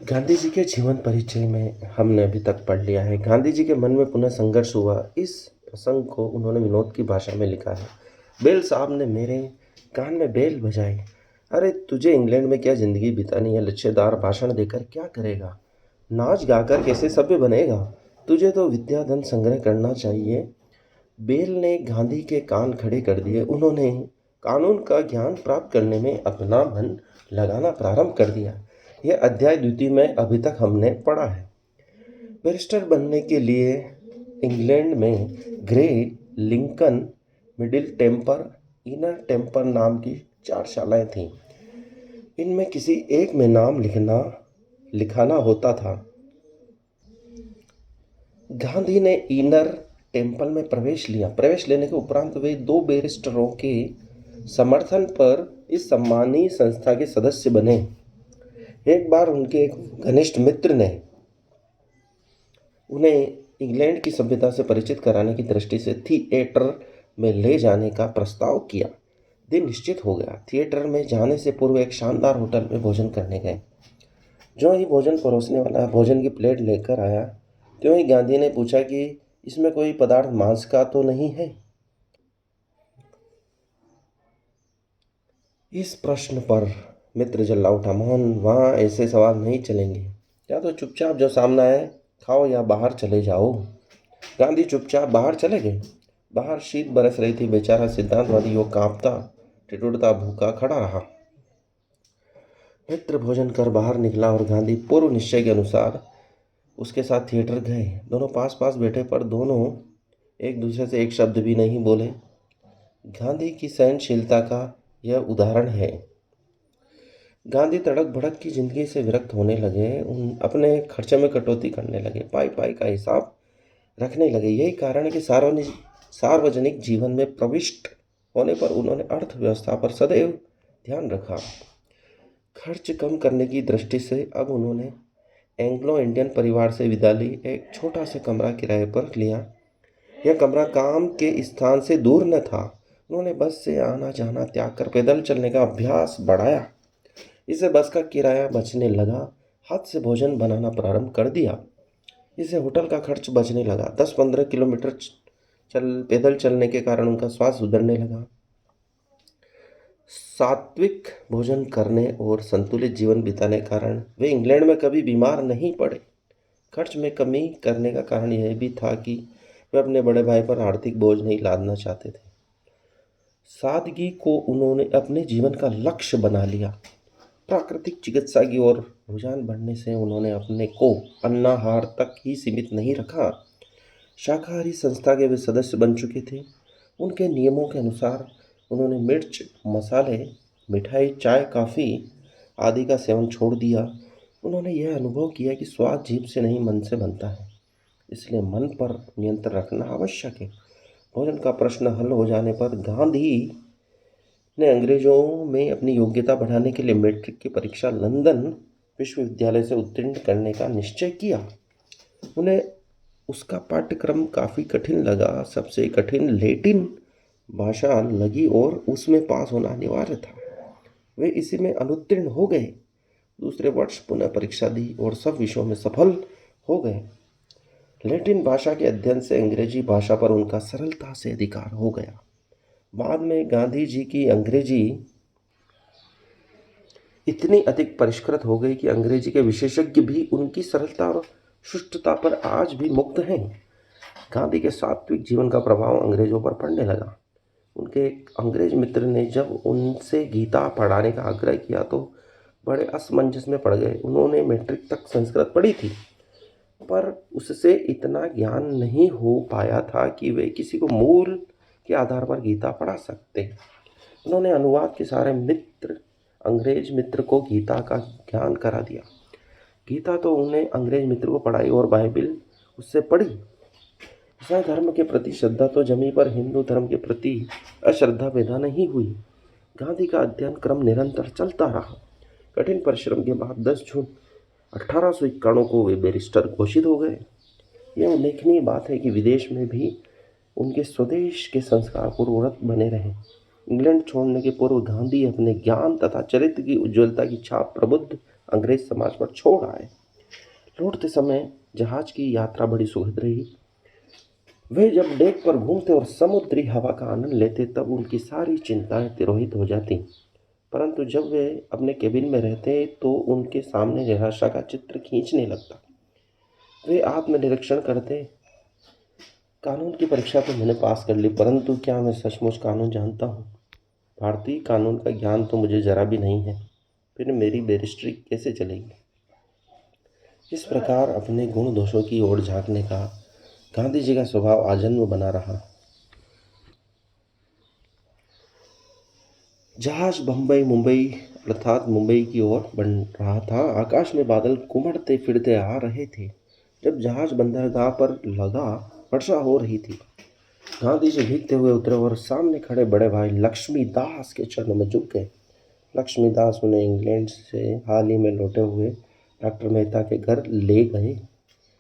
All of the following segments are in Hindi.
गांधी जी के जीवन परिचय में हमने अभी तक पढ़ लिया है। गांधी जी के मन में पुनः संघर्ष हुआ। इस प्रसंग को उन्होंने विनोद की भाषा में लिखा है। बेल साहब ने मेरे कान में बेल बजाई। अरे तुझे इंग्लैंड में क्या जिंदगी बितानी है? लच्छेदार भाषण देकर क्या करेगा? नाच गाकर कैसे सभ्य बनेगा? तुझे तो विद्या धन संग्रह करना चाहिए। बेल ने गांधी के कान खड़े कर दिए। उन्होंने कानून का ज्ञान प्राप्त करने में अपना मन लगाना प्रारंभ कर दिया। यह अध्याय द्वितीय में अभी तक हमने पढ़ा है। बैरिस्टर बनने के लिए इंग्लैंड में Gray, Lincoln, Middle Temple, Inner Temple नाम की 4 शालाएं थीं। इनमें किसी एक में नाम लिखाना होता था। गांधी ने इनर टेम्पल में प्रवेश लिया। प्रवेश लेने के उपरांत वे 2 बैरिस्टरों के समर्थन पर इस सम्मानीय संस्था के सदस्य बने। एक बार उनके एक घनिष्ठ मित्र ने उन्हें इंग्लैंड की सभ्यता से परिचित कराने की दृष्टि से थिएटर में ले जाने का प्रस्ताव किया। दिन निश्चित हो गया। थिएटर में जाने से पूर्व एक शानदार होटल में भोजन करने गए। जो ही भोजन परोसने वाला भोजन की प्लेट लेकर आया, त्यों ही गांधी ने पूछा कि इसमें कोई पदार्थ मांस का तो नहीं है? इस प्रश्न पर मित्र जल्ला उठा। मोहन, वहाँ ऐसे सवाल नहीं चलेंगे। या तो चुपचाप जो सामने आए खाओ या बाहर चले जाओ। गांधी चुपचाप बाहर चले गए। बाहर शीत बरस रही थी। बेचारा सिद्धांतवादी वो कांपता ठिठुरता भूखा खड़ा रहा। मित्र भोजन कर बाहर निकला और गांधी पूर्व निश्चय के अनुसार उसके साथ थिएटर गए। दोनों पास पास बैठे, पर दोनों एक दूसरे से एक शब्द भी नहीं बोले। गांधी की सहनशीलता का यह उदाहरण है। गांधी तड़क भड़क की जिंदगी से विरक्त होने लगे। अपने खर्चे में कटौती करने लगे। पाई पाई का हिसाब रखने लगे। यही कारण है कि सार्वजनिक जीवन में प्रविष्ट होने पर उन्होंने अर्थव्यवस्था पर सदैव ध्यान रखा। खर्च कम करने की दृष्टि से अब उन्होंने एंग्लो इंडियन परिवार से विदा ली। एक छोटा सा कमरा किराए पर लिया। यह कमरा काम के स्थान से दूर न था। उन्होंने बस से आना जाना त्याग कर पैदल चलने का अभ्यास बढ़ाया। इससे बस का किराया बचने लगा। हाथ से भोजन बनाना प्रारंभ कर दिया। इससे होटल का खर्च बचने लगा। 10-15 किलोमीटर पैदल चलने के कारण उनका स्वास्थ्य सुधरने लगा। सात्विक भोजन करने और संतुलित जीवन बिताने के कारण वे इंग्लैंड में कभी बीमार नहीं पड़े। खर्च में कमी करने का कारण यह भी था कि वे अपने बड़े भाई पर आर्थिक बोझ नहीं लादना चाहते थे। सादगी को उन्होंने अपने जीवन का लक्ष्य बना लिया। प्राकृतिक चिकित्सा की ओर रुझान बढ़ने से उन्होंने अपने को अन्नाहार तक ही सीमित नहीं रखा। शाकाहारी संस्था के वे सदस्य बन चुके थे। उनके नियमों के अनुसार उन्होंने मिर्च, मसाले, मिठाई, चाय, कॉफ़ी आदि का सेवन छोड़ दिया। उन्होंने यह अनुभव किया कि स्वाद जीभ से नहीं मन से बनता है, इसलिए मन पर नियंत्रण रखना आवश्यक है। भोजन का प्रश्न हल हो जाने पर गांधी ने अंग्रेजों में अपनी योग्यता बढ़ाने के लिए मैट्रिक की परीक्षा लंदन विश्वविद्यालय से उत्तीर्ण करने का निश्चय किया। उन्हें उसका पाठ्यक्रम काफ़ी कठिन लगा। सबसे कठिन लैटिन भाषा लगी और उसमें पास होना अनिवार्य था। वे इसी में अनुत्तीर्ण हो गए। दूसरे वर्ष पुनः परीक्षा दी और सब विषयों में सफल हो गए। लैटिन भाषा के अध्ययन से अंग्रेजी भाषा पर उनका सरलता से अधिकार हो गया। बाद में गांधी जी की अंग्रेजी इतनी अधिक परिष्कृत हो गई कि अंग्रेजी के विशेषज्ञ भी उनकी सरलता और सुष्ठुता पर आज भी मुग्ध हैं। गांधी के सात्विक जीवन का प्रभाव अंग्रेजों पर पड़ने लगा। उनके एक अंग्रेज मित्र ने जब उनसे गीता पढ़ाने का आग्रह किया तो बड़े असमंजस में पड़ गए। उन्होंने मैट्रिक तक संस्कृत पढ़ी थी, पर उससे इतना ज्ञान नहीं हो पाया था कि वे किसी को मूल के आधार पर गीता पढ़ा सकते। उन्होंने अनुवाद के सारे अंग्रेज मित्र को गीता का ज्ञान करा दिया। गीता तो उन्हें अंग्रेज मित्र को पढ़ाई और बाइबिल उससे पढ़ी। ईसाई धर्म के प्रति श्रद्धा तो जमी, पर हिंदू धर्म के प्रति अश्रद्धा पैदा नहीं हुई। गांधी का अध्ययन क्रम निरंतर चलता रहा। कठिन परिश्रम के बाद 10 जून 1851 को वे बैरिस्टर घोषित हो गए। यह उल्लेखनीय बात है कि विदेश में भी उनके स्वदेश के संस्कार पूर्ववत बने रहे। इंग्लैंड छोड़ने के पूर्व गांधी अपने ज्ञान तथा चरित्र की उज्ज्वलता की छाप प्रबुद्ध अंग्रेज समाज पर छोड़ आए। लौटते समय जहाज की यात्रा बड़ी सुखद रही। वे जब डेक पर घूमते और समुद्री हवा का आनंद लेते तब उनकी सारी चिंताएं तिरोहित हो जाती। परंतु जब वे अपने केबिन में रहते तो उनके सामने निराशा का चित्र खींचने लगता। वे आत्मनिरीक्षण करते, कानून की परीक्षा तो मैंने पास कर ली, परंतु क्या मैं सचमुच कानून जानता हूँ? भारतीय कानून का ज्ञान तो मुझे जरा भी नहीं है, फिर मेरी बैरिस्ट्री कैसे चलेगी? इस प्रकार अपने गुण दोषों की ओर झांकने का गांधी जी का स्वभाव आजन्म बना रहा। जहाज बम्बई मुंबई अर्थात मुंबई की ओर बढ़ रहा था। आकाश में बादल कुमड़ते फिरते आ रहे थे। जब जहाज बंदरगाह पर लगा, वर्षा हो रही थी। गांधी जी भीगते हुए उतरे और सामने खड़े बड़े भाई लक्ष्मीदास के चरणों में झुक गए। लक्ष्मीदास उन्हें इंग्लैंड से हाल ही में लौटे हुए डॉक्टर मेहता के घर ले गए।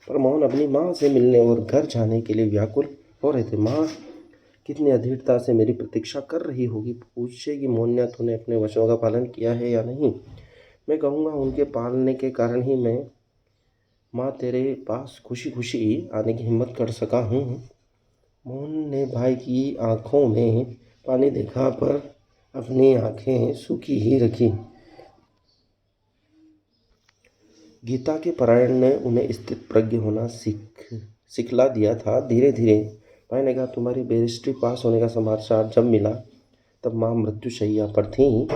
पर मोहन अपनी माँ से मिलने और घर जाने के लिए व्याकुल हो रहे थे। माँ कितनी अधीरता से मेरी प्रतीक्षा कर रही होगी। पूछेगी, मोन्या तूने अपने वचनों का पालन किया है या नहीं? मैं कहूँगा उनके पालने के कारण ही मैं माँ तेरे पास खुशी खुशी आने की हिम्मत कर सका हूँ। मोहन ने भाई की आंखों में पानी देखा पर अपनी आंखें सूखी ही रखी। गीता के पारायण ने उन्हें स्थित प्रज्ञ होना सिखला दिया था। धीरे धीरे भाई ने कहा, तुम्हारी बैरिस्ट्री पास होने का समाचार जब मिला तब माँ मृत्युशैया पर थीं।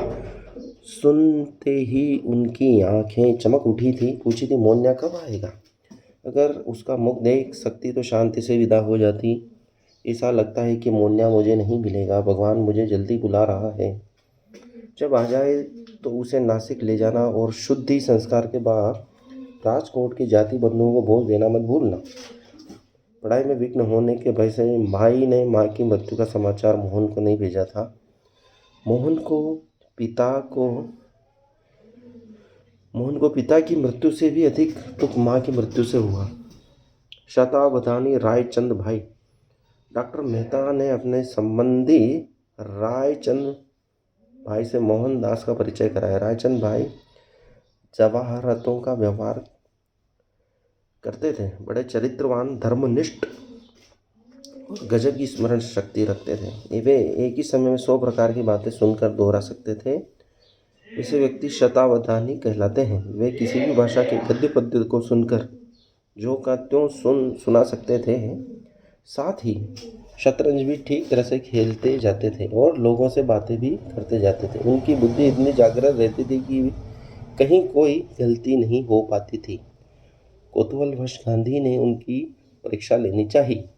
सुनते ही उनकी आंखें चमक उठी थी। पूछी थी, मोन्या कब आएगा? अगर उसका मुख देख सकती तो शांति से विदा हो जाती। ऐसा लगता है कि मोन्या मुझे नहीं मिलेगा। भगवान मुझे जल्दी बुला रहा है। जब आ जाए तो उसे नासिक ले जाना और शुद्धि संस्कार के बाद राजकोट के जाति बंधुओं को भोज देना मत भूलना। पढ़ाई में विघ्न होने के भय से भाई ने माँ की मृत्यु का समाचार मोहन को नहीं भेजा था। मोहन को पिता की मृत्यु से भी अधिक दुख माँ की मृत्यु से हुआ। शतावधानी रायचंद भाई। डॉक्टर मेहता ने अपने संबंधी रायचंद भाई से मोहनदास का परिचय कराया। रायचंद भाई जवाहरतों का व्यवहार करते थे। बड़े चरित्रवान, धर्मनिष्ठ और गजब की स्मरण शक्ति रखते थे। वे एक ही समय में 100 प्रकार की बातें सुनकर दोहरा सकते थे। ऐसे व्यक्ति शतावधानी कहलाते हैं। वे किसी भी भाषा के गद्य पद्य को सुनकर जो का त्यों सुना सकते थे। साथ ही शतरंज भी ठीक तरह से खेलते जाते थे और लोगों से बातें भी करते जाते थे। उनकी बुद्धि इतनी जागृत रहती थी कि कहीं कोई गलती नहीं हो पाती थी। कौतूहलवश गांधी ने उनकी परीक्षा लेनी चाहिए।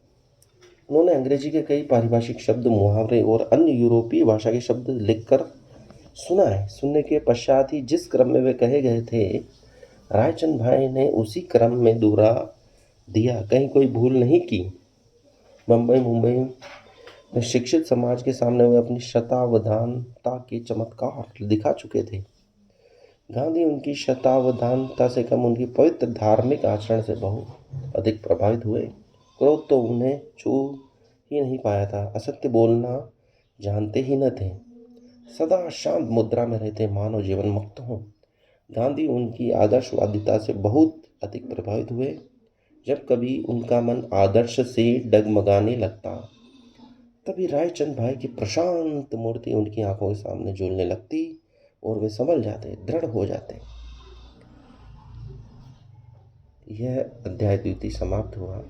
उन्होंने अंग्रेजी के कई पारिभाषिक शब्द, मुहावरे और अन्य यूरोपीय भाषा के शब्द लिखकर सुना है। सुनने के पश्चात ही जिस क्रम में वे कहे गए थे, रायचंद भाई ने उसी क्रम में दोहरा दिया, कहीं कोई भूल नहीं की। मुंबई में शिक्षित समाज के सामने वे अपनी शतावधानता के चमत्कार दिखा चुके थे। गांधी उनकी शतावधानता से कम उनकी पवित्र धार्मिक आचरण से बहुत अधिक प्रभावित हुए। क्रोध तो उन्हें छू ही नहीं पाया था। असत्य बोलना जानते ही न थे। सदा शांत मुद्रा में रहते, मानव जीवन मुक्त हो। गांधी उनकी आदर्शवादिता से बहुत अधिक प्रभावित हुए। जब कभी उनका मन आदर्श से डगमगाने लगता, तभी रायचंद भाई की प्रशांत मूर्ति उनकी आंखों के सामने झूलने लगती और वे संभल जाते, दृढ़ हो जाते। यह अध्याय द्वितीय समाप्त हुआ।